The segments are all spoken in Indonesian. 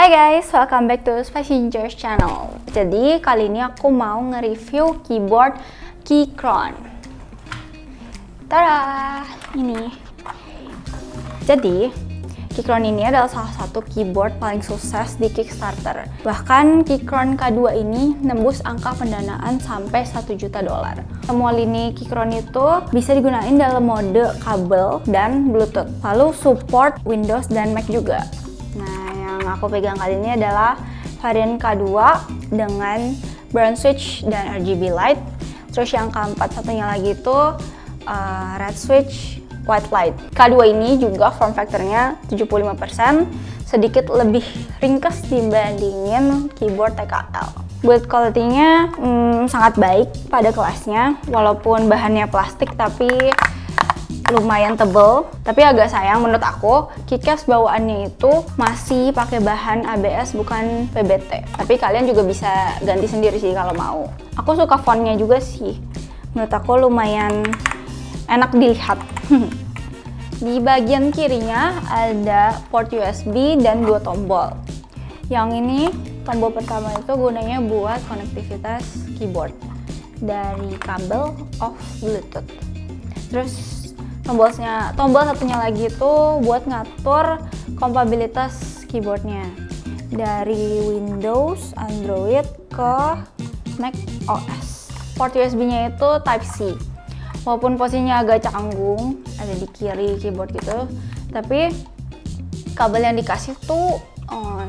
Hai guys, welcome back to Spicy Gingers channel. Jadi kali ini aku mau nge-review keyboard Keychron. Tada! Ini. Jadi Keychron ini adalah salah satu keyboard paling sukses di Kickstarter. Bahkan Keychron K2 ini nembus angka pendanaan sampai $1 juta. Semua lini Keychron itu bisa digunakan dalam mode kabel dan Bluetooth. Lalu support Windows dan Mac juga. Yang aku pegang kali ini adalah varian K2 dengan brown switch dan RGB light. Terus yang keempat satunya lagi itu red switch, white light. K2 ini juga form factornya 75%, sedikit lebih ringkas dibandingin keyboard TKL. Build quality-nya sangat baik pada kelasnya, walaupun bahannya plastik tapi lumayan tebel, tapi agak sayang menurut aku keycaps bawaannya itu masih pakai bahan ABS bukan PBT. Tapi kalian juga bisa ganti sendiri sih kalau mau. Aku suka fontnya juga sih, menurut aku lumayan enak dilihat. Di bagian kirinya ada port USB dan 2 tombol. Yang ini tombol pertama itu gunanya buat konektivitas keyboard dari kabel off Bluetooth. Terus tombol satunya lagi itu buat ngatur kompatibilitas keyboardnya dari Windows, Android ke Mac OS. Port USB-nya itu Type C. Walaupun posisinya agak canggung, ada di kiri keyboard gitu, tapi kabel yang dikasih tuh,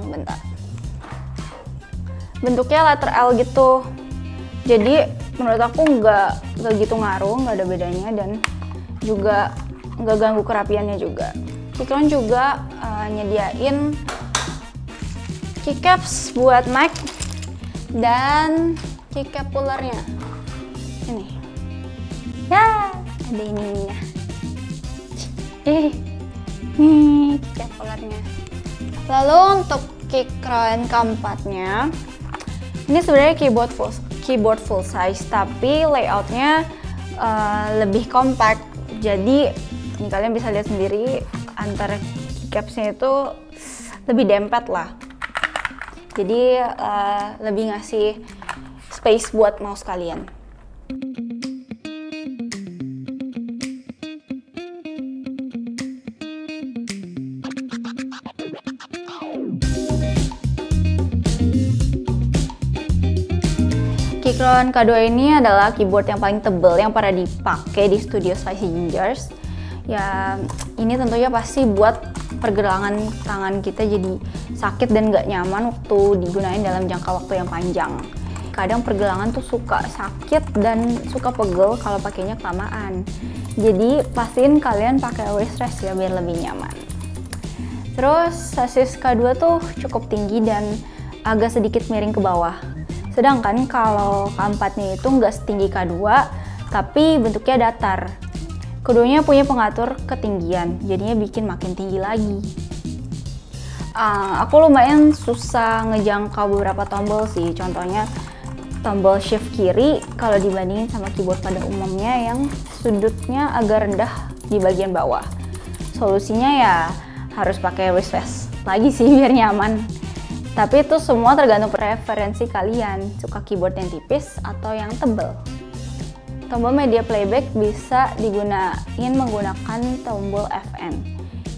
bentar, bentuknya letter L gitu. Jadi menurut aku nggak gitu ngaruh, nggak ada bedanya, dan juga nggak ganggu kerapiannya juga. Keychron juga nyediain keycaps buat Mac dan keycap pulernya. Ini ya, ada ininya. Nih keycap pulernya. Lalu untuk Keychron keempatnya, ini sebenarnya keyboard full size, tapi layoutnya lebih compact. Jadi ini kalian bisa lihat sendiri, antara keycapsnya itu lebih dempet lah. Jadi lebih ngasih space buat mouse kalian. Keychron K2 ini adalah keyboard yang paling tebal yang pernah dipakai di studio Spicy Gingers. Ya, ini tentunya pasti buat pergelangan tangan kita jadi sakit dan nggak nyaman waktu digunain dalam jangka waktu yang panjang. Kadang pergelangan tuh suka sakit dan suka pegel kalau pakainya kelamaan. Jadi pastiin kalian pakai wrist rest ya biar lebih nyaman. Terus sasis K2 tuh cukup tinggi dan agak sedikit miring ke bawah. Sedangkan kalau keempatnya itu nggak setinggi K2, tapi bentuknya datar. Keduanya punya pengatur ketinggian, jadinya bikin makin tinggi lagi. Aku lumayan susah ngejangkau beberapa tombol sih, contohnya tombol shift kiri kalau dibandingin sama keyboard pada umumnya yang sudutnya agak rendah di bagian bawah. Solusinya ya harus pakai wrist rest lagi sih biar nyaman. Tapi itu semua tergantung preferensi kalian, suka keyboard yang tipis atau yang tebel. Tombol media playback bisa digunain menggunakan tombol FN.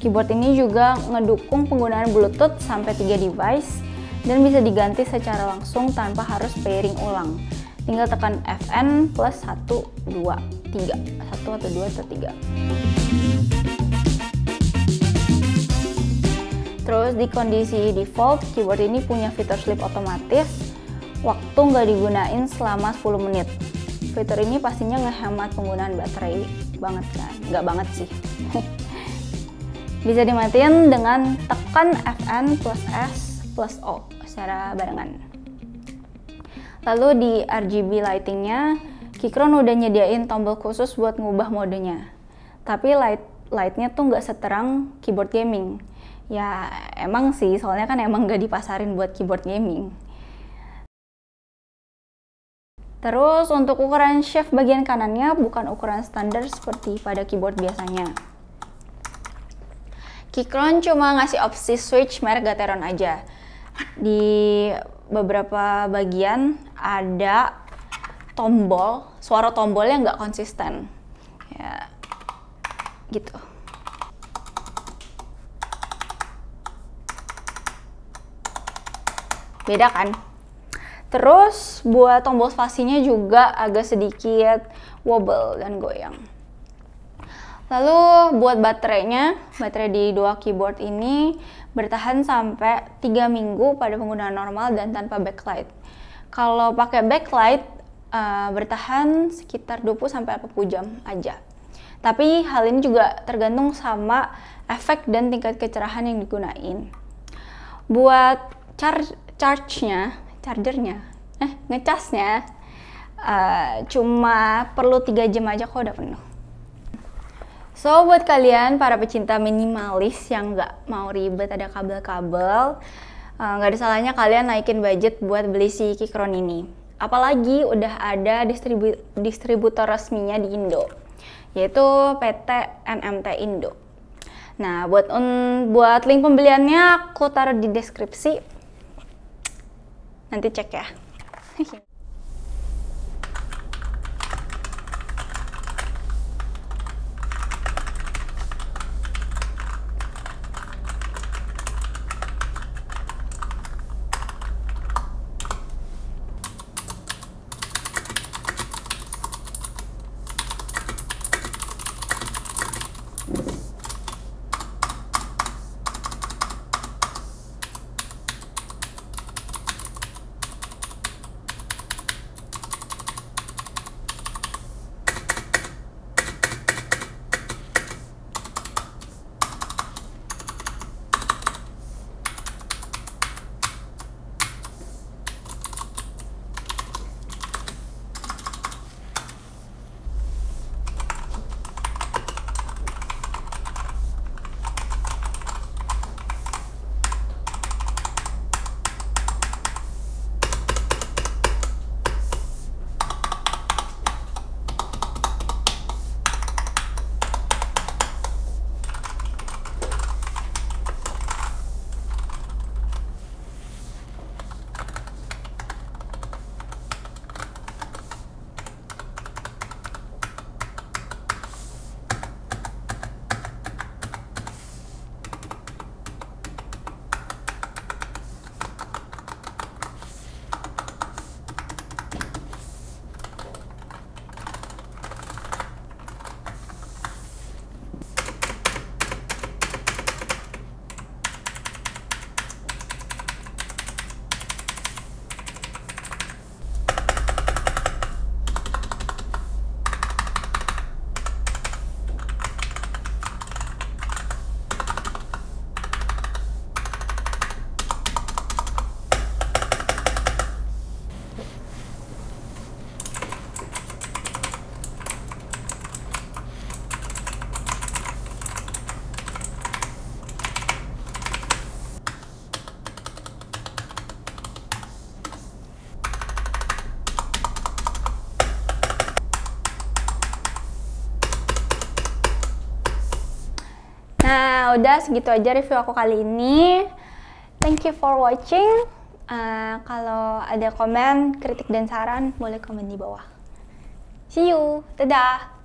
Keyboard ini juga ngedukung penggunaan Bluetooth sampai 3 device dan bisa diganti secara langsung tanpa harus pairing ulang. Tinggal tekan FN plus 1, 2, 3. 1 atau 2 atau 3. Terus di kondisi default, keyboard ini punya fitur sleep otomatis, waktu nggak digunain selama 10 menit. Fitur ini pastinya ngehemat penggunaan baterai banget kan? Nggak banget sih. Bisa dimatiin dengan tekan FN plus S plus O secara barengan. Lalu di RGB lightingnya, Keychron udah nyediain tombol khusus buat ngubah modenya. Tapi lightnya tuh nggak seterang keyboard gaming. Ya emang sih, soalnya kan emang gak dipasarin buat keyboard gaming. Terus untuk ukuran shaft bagian kanannya bukan ukuran standar seperti pada keyboard biasanya. Keychron cuma ngasih opsi switch merek Gateron aja. Di beberapa bagian ada tombol, suara tombolnya nggak konsisten. Ya, gitu. Beda kan? Terus buat tombol spasinya juga agak sedikit wobble dan goyang. Lalu buat baterai di dua keyboard ini bertahan sampai 3 minggu pada penggunaan normal dan tanpa backlight. Kalau pakai backlight bertahan sekitar 20-40 jam aja. Tapi hal ini juga tergantung sama efek dan tingkat kecerahan yang digunain. Buat ngecasnya cuma perlu 3 jam aja kok udah penuh. So, buat kalian para pecinta minimalis yang nggak mau ribet ada kabel-kabel, nggak ada salahnya kalian naikin budget buat beli si Keychron ini. Apalagi udah ada distributor resminya di Indo, yaitu PT NMT Indo. Nah, buat link pembeliannya aku taruh di deskripsi. Nanti cek ya. Nah, udah segitu aja review aku kali ini. Thank you for watching. Kalau ada komen, kritik, dan saran, boleh komen di bawah. See you. Dadah.